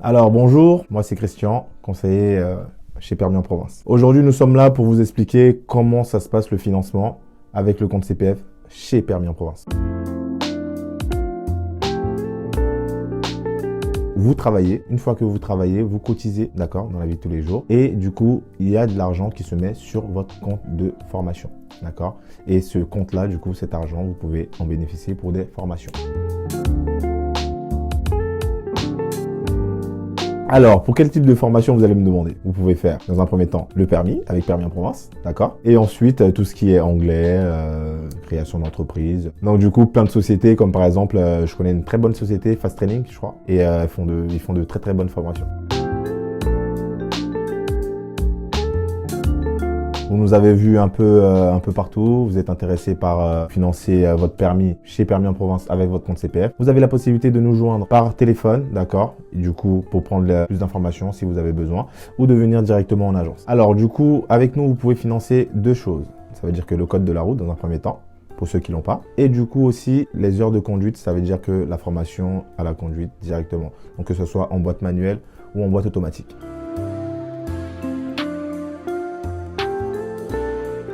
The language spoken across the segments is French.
Alors bonjour, moi c'est Christian, conseiller chez Permis en Provence. Aujourd'hui nous sommes là pour vous expliquer comment ça se passe le financement avec le compte CPF chez Permis en Provence. Vous travaillez, une fois que vous travaillez, vous cotisez, d'accord, dans la vie de tous les jours. Et du coup, il y a de l'argent qui se met sur votre compte de formation, d'accord. Et ce compte-là, du coup, cet argent, vous pouvez en bénéficier pour des formations. Alors, pour quel type de formation vous allez me demander? Vous pouvez faire, dans un premier temps, le permis, avec Permis en Provence, d'accord? Et ensuite, tout ce qui est anglais, création d'entreprise. Donc, du coup, plein de sociétés, comme par exemple, je connais une très bonne société, Fast Training, je crois, et ils font de très très bonnes formations. Vous nous avez vu un peu partout, vous êtes intéressé par financer votre permis chez Permis en Provence avec votre compte CPF. Vous avez la possibilité de nous joindre par téléphone, d'accord? Du coup, pour prendre plus d'informations si vous avez besoin, ou de venir directement en agence. Alors du coup, avec nous, vous pouvez financer deux choses. Ça veut dire que le code de la route dans un premier temps, pour ceux qui l'ont pas. Et du coup aussi, les heures de conduite, ça veut dire que la formation à la conduite directement. Donc que ce soit en boîte manuelle ou en boîte automatique.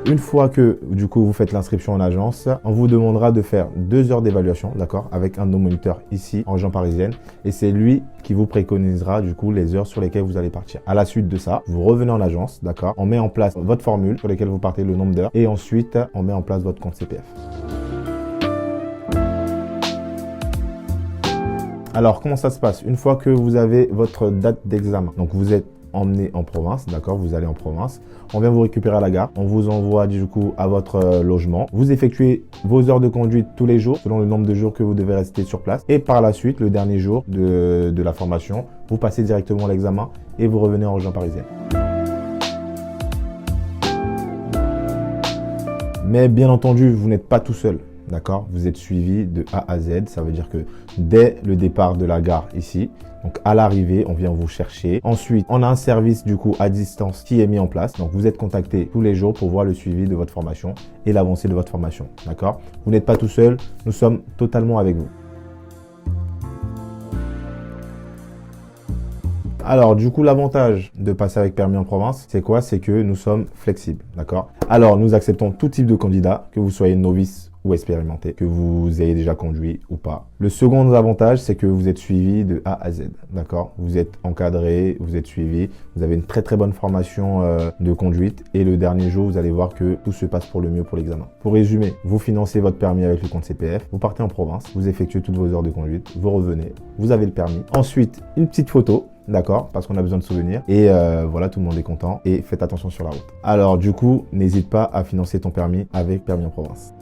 Une fois que du coup vous faites l'inscription en agence, on vous demandera de faire 2 heures d'évaluation, d'accord, avec un de nos moniteurs ici en région parisienne, et c'est lui qui vous préconisera du coup les heures sur lesquelles vous allez partir. À la suite de ça, vous revenez en agence, d'accord, on met en place votre formule sur laquelle vous partez le nombre d'heures, et ensuite on met en place votre compte CPF. Alors comment ça se passe? Une fois que vous avez votre date d'examen, donc vous êtes emmené en province, d'accord, vous allez en province, on vient vous récupérer à la gare, on vous envoie du coup à votre logement, vous effectuez vos heures de conduite tous les jours selon le nombre de jours que vous devez rester sur place, et par la suite, le dernier jour de la formation, vous passez directement l'examen et vous revenez en région parisienne. Mais bien entendu, vous n'êtes pas tout seul. D'accord, vous êtes suivi de A à Z, ça veut dire que dès le départ de la gare ici, donc à l'arrivée, on vient vous chercher. Ensuite, on a un service du coup à distance qui est mis en place. Donc vous êtes contacté tous les jours pour voir le suivi de votre formation et l'avancée de votre formation. D'accord, vous n'êtes pas tout seul, nous sommes totalement avec vous. Alors, du coup, l'avantage de passer avec Permis en Provence, c'est quoi? C'est que nous sommes flexibles, d'accord? Alors, nous acceptons tout type de candidat, que vous soyez novice ou expérimenté, que vous ayez déjà conduit ou pas. Le second avantage, c'est que vous êtes suivi de A à Z, d'accord? Vous êtes encadré, vous êtes suivi, vous avez une très très bonne formation de conduite et le dernier jour, vous allez voir que tout se passe pour le mieux pour l'examen. Pour résumer, vous financez votre permis avec le compte CPF, vous partez en province, vous effectuez toutes vos heures de conduite, vous revenez, vous avez le permis. Ensuite, une petite photo, d'accord, parce qu'on a besoin de souvenirs. Et voilà, tout le monde est content. Et faites attention sur la route. Alors du coup, n'hésite pas à financer ton permis avec Permis en Provence.